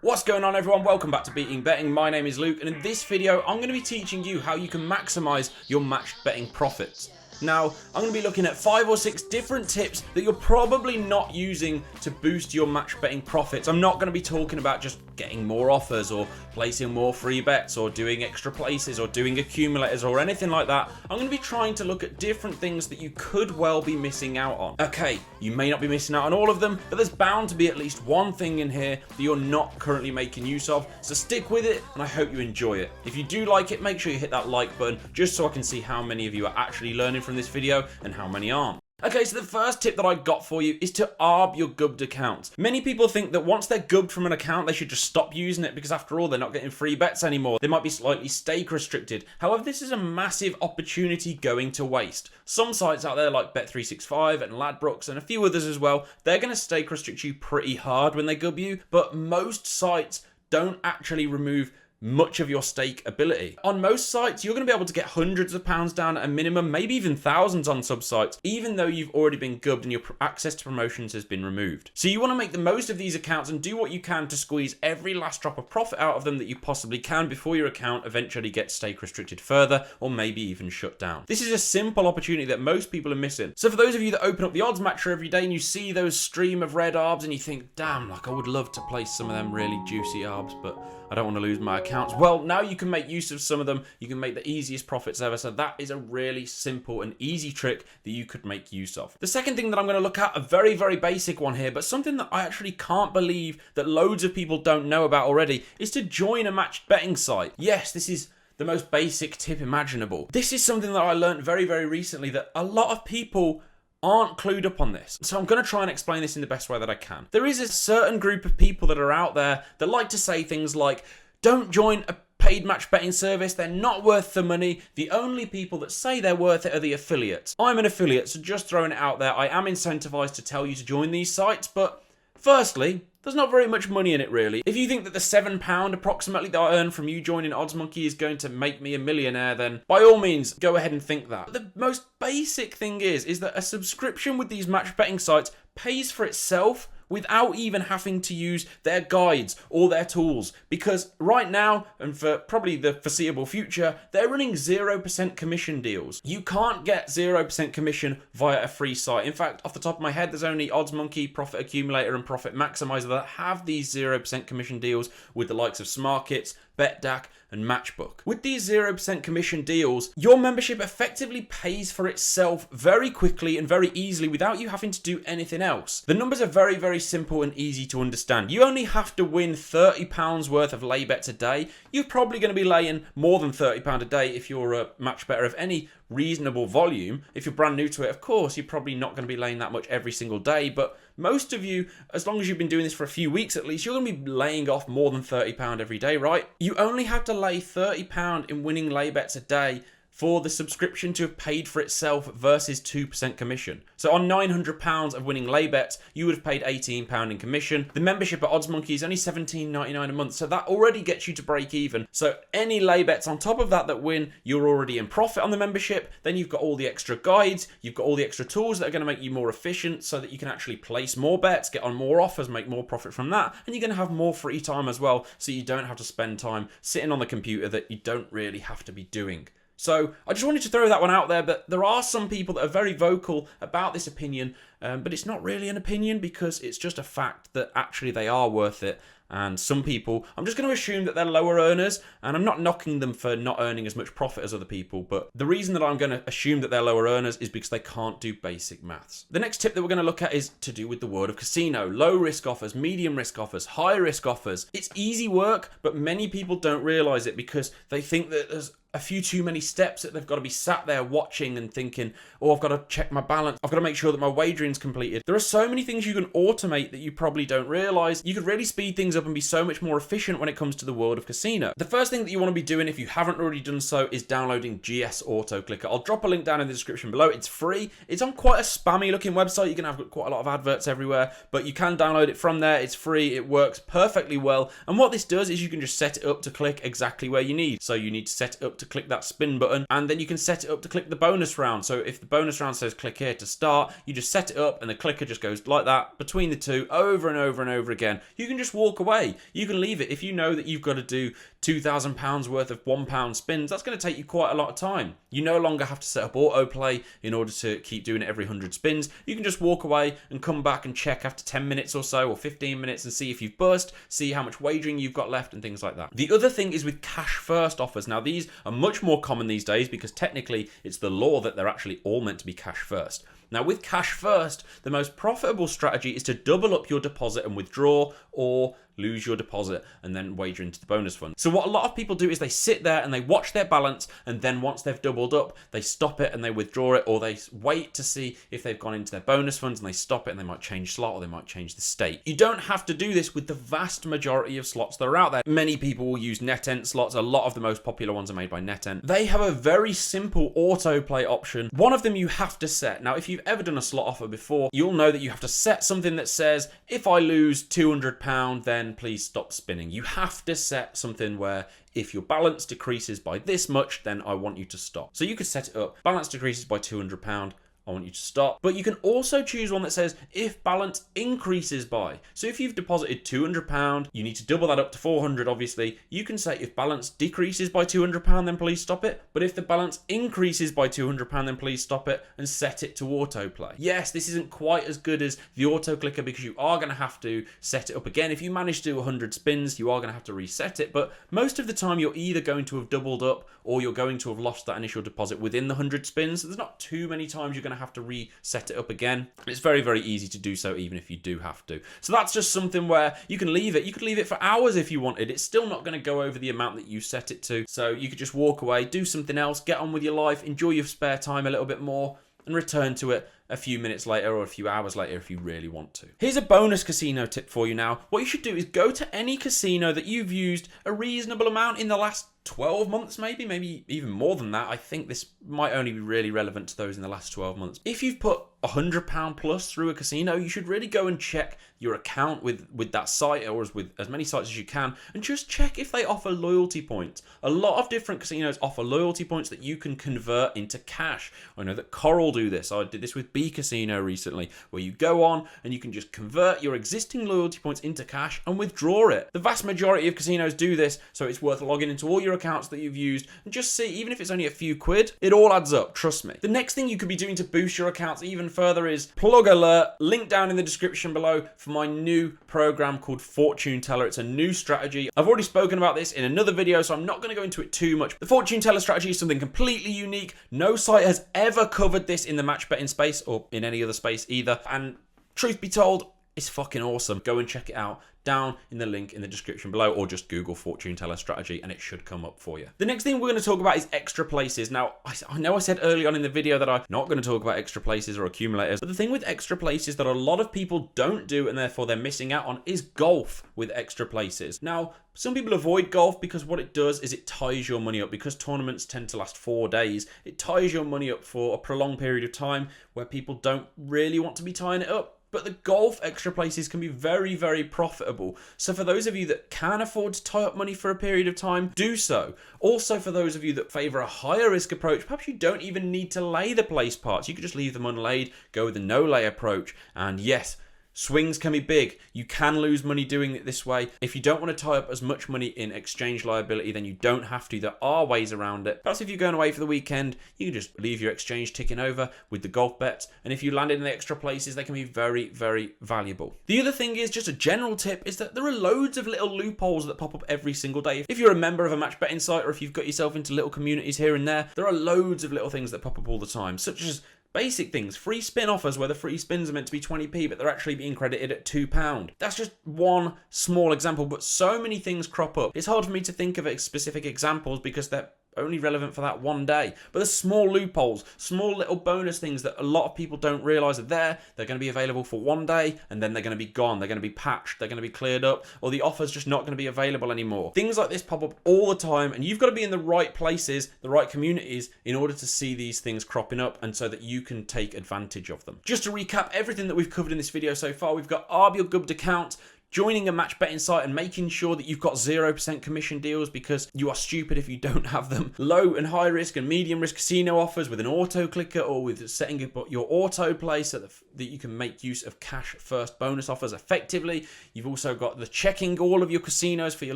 What's going on, everyone? Welcome back to Beating Betting. My name is Luke, and in this video I'm going to be teaching you how you can maximize your matched betting profits. Now, I'm going to be looking at 5 or 6 different tips that you're probably not using to boost your match betting profits. I'm not going to be talking about just getting more offers or placing more free bets or doing extra places or doing accumulators or anything like that. I'm going to be trying to look at different things that you could well be missing out on. Okay, you may not be missing out on all of them, but there's bound to be at least one thing in here that you're not currently making use of. So stick with it, and I hope you enjoy it. If you do like it, make sure you hit that like button just so I can see how many of you are actually learning from this video and how many aren't. Okay, so the first tip that I got for you is to arb your gubbed accounts. Many people think that once they're gubbed from an account, they should just stop using it because after all, they're not getting free bets anymore. They might be slightly stake restricted. However, this is a massive opportunity going to waste. Some sites out there like Bet365 and Ladbrokes and a few others as well, they're going to stake restrict you pretty hard when they gub you, but most sites don't actually remove much of your stake ability. On most sites, you're going to be able to get hundreds of pounds down at a minimum, maybe even thousands on some sites, even though you've already been gubbed and your access to promotions has been removed. So you want to make the most of these accounts and do what you can to squeeze every last drop of profit out of them that you possibly can before your account eventually gets stake restricted further or maybe even shut down. This is a simple opportunity that most people are missing. So for those of you that open up the odds matcher every day and you see those stream of red arbs and you think, damn, like I would love to place some of them really juicy arbs, but I don't want to lose my accounts. Well, now you can make use of some of them. You can make the easiest profits ever. So that is a really simple and easy trick that you could make use of. The second thing that I'm going to look at, a very, very basic one here, but something that I actually can't believe that loads of people don't know about already, is to join a matched betting site. Yes, this is the most basic tip imaginable. This is something that I learned very, very recently, that a lot of people aren't clued up on this. So I'm going to try and explain this in the best way that I can. There is a certain group of people that are out there that like to say things like, don't join a paid match betting service, they're not worth the money. The only people that say they're worth it are the affiliates. I'm an affiliate, so just throwing it out there, I am incentivized to tell you to join these sites, but firstly, there's not very much money in it, really. If you think that the £7 approximately that I earn from you joining Odds Monkey is going to make me a millionaire, then by all means, go ahead and think that. But the most basic thing is that a subscription with these match betting sites pays for itself without even having to use their guides or their tools. Because right now, and for probably the foreseeable future, they're running 0% commission deals. You can't get 0% commission via a free site. In fact, off the top of my head, there's only Odds Monkey, Profit Accumulator, and Profit Maximizer that have these 0% commission deals with the likes of SMARKETS, BetDAC, and Matchbook. With these 0% commission deals, your membership effectively pays for itself very quickly and very easily without you having to do anything else. The numbers are very, very simple and easy to understand. You only have to win £30 worth of lay bets a day. You're probably going to be laying more than £30 a day if you're a match better of any reasonable volume. If you're brand new to it, of course, you're probably not going to be laying that much every single day, but most of you, as long as you've been doing this for a few weeks at least, you're going to be laying off more than £30 every day, right? You only have to lay £30 in winning lay bets a day for the subscription to have paid for itself versus 2% commission. So on £900 of winning lay bets, you would have paid £18 in commission. The membership at Odds Monkey is only $17.99 a month, so that already gets you to break even. So any lay bets on top of that win, you're already in profit on the membership. Then you've got all the extra guides, you've got all the extra tools that are going to make you more efficient so that you can actually place more bets, get on more offers, make more profit from that, and you're going to have more free time as well, so you don't have to spend time sitting on the computer that you don't really have to be doing. So I just wanted to throw that one out there, but there are some people that are very vocal about this opinion, but it's not really an opinion because it's just a fact that actually they are worth it. And some people, I'm just going to assume that they're lower earners, and I'm not knocking them for not earning as much profit as other people, but the reason that I'm going to assume that they're lower earners is because they can't do basic maths. The next tip that we're going to look at is to do with the world of casino. Low risk offers, medium risk offers, high risk offers. It's easy work, but many people don't realize it because they think that there's a few too many steps that they've got to be sat there watching and thinking, oh, I've got to check my balance. I've got to make sure that my wagering's completed. There are so many things you can automate that you probably don't realize. You could really speed things up and be so much more efficient when it comes to the world of casino. The first thing that you want to be doing, if you haven't already done so, is downloading GS Auto Clicker. I'll drop a link down in the description below. It's free. It's on quite a spammy looking website. You're going to have quite a lot of adverts everywhere, but you can download it from there. It's free. It works perfectly well. And what this does is you can just set it up to click exactly where you need. So you need to set it up to to click that spin button, and then you can set it up to click the bonus round. So if the bonus round says click here to start, you just set it up and the clicker just goes like that between the two over and over and over again. You can just walk away. You can leave it. If you know that you've got to do £2,000 worth of £1 spins, that's going to take you quite a lot of time. You no longer have to set up autoplay in order to keep doing it every 100 spins. You can just walk away and come back and check after 10 minutes or so, or 15 minutes, and see if you've burst, see how much wagering you've got left and things like that. The other thing is with cash first offers. Now these are much more common these days because technically it's the law that they're actually all meant to be cash first. Now with cash first, the most profitable strategy is to double up your deposit and withdraw, or lose your deposit and then wager into the bonus fund. So what a lot of people do is they sit there and they watch their balance, and then once they've doubled up, they stop it and they withdraw it, or they wait to see if they've gone into their bonus funds and they stop it and they might change slot or they might change the state. You don't have to do this with the vast majority of slots that are out there. Many people will use NetEnt slots. A lot of the most popular ones are made by NetEnt. They have a very simple autoplay option. One of them you have to set. Now, if you've ever done a slot offer before, you'll know that you have to set something that says, if I lose £200, then please stop spinning. You have to set something where if your balance decreases by this much, then I want you to stop. So you could set it up, balance decreases by £200, I want you to stop. But you can also choose one that says if balance increases by. So if you've deposited £200, you need to double that up to 400 obviously. You can say if balance decreases by £200, then please stop it. But if the balance increases by £200, then please stop it and set it to autoplay. Yes, this isn't quite as good as the auto clicker because you are going to have to set it up again. If you manage to do 100 spins, you are going to have to reset it. But most of the time you're either going to have doubled up or you're going to have lost that initial deposit within the 100 spins. So there's not too many times you're going to have to reset it up again. It's very, very easy to do so even if you do have to. So that's just something where you can leave it. You could leave it for hours if you wanted. It's still not going to go over the amount that you set it to. So you could just walk away, do something else, get on with your life, enjoy your spare time a little bit more, and return to it a few minutes later or a few hours later if you really want to. Here's a bonus casino tip for you now. What you should do is go to any casino that you've used a reasonable amount in the last 12 months, maybe even more than that. I think this might only be really relevant to those in the last 12 months. If you've put £100 plus through a casino, you should really go and check your account with that site, or with as many sites as you can, and just check if they offer loyalty points. A lot of different casinos offer loyalty points that you can convert into cash. I know that Coral do this. I did this with B Casino recently, where you go on and you can just convert your existing loyalty points into cash and withdraw it. The vast majority of casinos do this, so it's worth logging into all your accounts that you've used and just see, even if it's only a few quid, it all adds up, trust me. The next thing you could be doing to boost your accounts even further is plug alert, link down in the description below for my new program called Fortuneteller. It's a new strategy. I've already spoken about this in another video, so I'm not going to go into it too much. The Fortuneteller strategy is something completely unique. No site has ever covered this in the match betting space or in any other space either. And truth be told, it's fucking awesome. Go and check it out down in the link in the description below, or just Google Fortuneteller strategy and it should come up for you. The next thing we're going to talk about is extra places. Now, I know I said early on in the video that I'm not going to talk about extra places or accumulators, but the thing with extra places that a lot of people don't do and therefore they're missing out on is golf with extra places. Now, some people avoid golf because what it does is it ties your money up. Because tournaments tend to last 4 days, it ties your money up for a prolonged period of time where people don't really want to be tying it up. But the golf extra places can be very, very profitable. So for those of you that can afford to tie up money for a period of time, do so. Also for those of you that favour a higher risk approach, perhaps you don't even need to lay the place parts. You could just leave them unlaid, go with the no lay approach. And yes, swings can be big. You can lose money doing it this way. If you don't want to tie up as much money in exchange liability, then you don't have to. There are ways around it. Perhaps if you're going away for the weekend, you can just leave your exchange ticking over with the golf bets. And if you landed in the extra places, they can be very, very valuable. The other thing is, just a general tip, is that there are loads of little loopholes that pop up every single day. If you're a member of a match betting site, or if you've got yourself into little communities here and there are loads of little things that pop up all the time, such as basic things, free spin offers where the free spins are meant to be 20p, but they're actually being credited at £2. That's just one small example, but so many things crop up. It's hard for me to think of specific examples because they're only relevant for that one day. But there's small loopholes, small little bonus things that a lot of people don't realise are there. They're going to be available for one day and then they're going to be gone. They're going to be patched. They're going to be cleared up, or the offer's just not going to be available anymore. Things like this pop up all the time, and you've got to be in the right places, the right communities, in order to see these things cropping up and so that you can take advantage of them. Just to recap everything that we've covered in this video so far, we've got Arbing your gubbed account, joining a match betting site and making sure that you've got 0% commission deals because you are stupid if you don't have them. Low and high risk and medium risk casino offers with an auto clicker or with setting up your auto play so that you can make use of cash first bonus offers effectively. You've also got the checking all of your casinos for your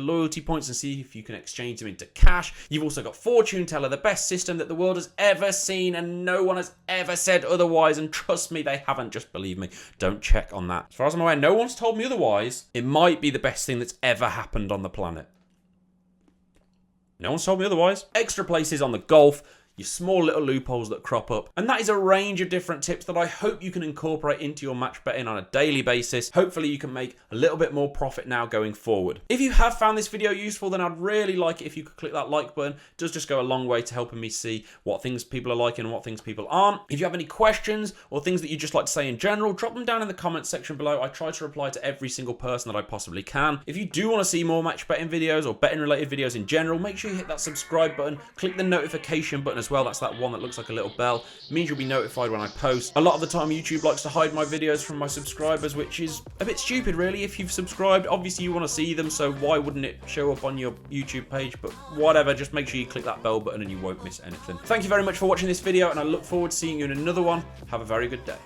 loyalty points and see if you can exchange them into cash. You've also got Fortuneteller, the best system that the world has ever seen and no one has ever said otherwise, and trust me, they haven't. Just believe me, don't check on that. As far as I'm aware, no one's told me otherwise. It might be the best thing that's ever happened on the planet. No one's told me otherwise. Extra places on the golf, your small little loopholes that crop up. And that is a range of different tips that I hope you can incorporate into your match betting on a daily basis. Hopefully you can make a little bit more profit now going forward. If you have found this video useful, then I'd really like it if you could click that like button. It does just go a long way to helping me see what things people are liking and what things people aren't. If you have any questions or things that you'd just like to say in general, drop them down in the comments section below. I try to reply to every single person that I possibly can. If you do want to see more match betting videos or betting related videos in general, make sure you hit that subscribe button, click the notification button as well. That's that one that looks like a little bell. It means you'll be notified when I post. A lot of the time YouTube likes to hide my videos from my subscribers, which is a bit stupid really. If you've subscribed, obviously you want to see them, so why wouldn't it show up on your YouTube page? But whatever, just make sure you click that bell button and you won't miss anything. Thank you very much for watching this video, and I look forward to seeing you in another one. Have a very good day.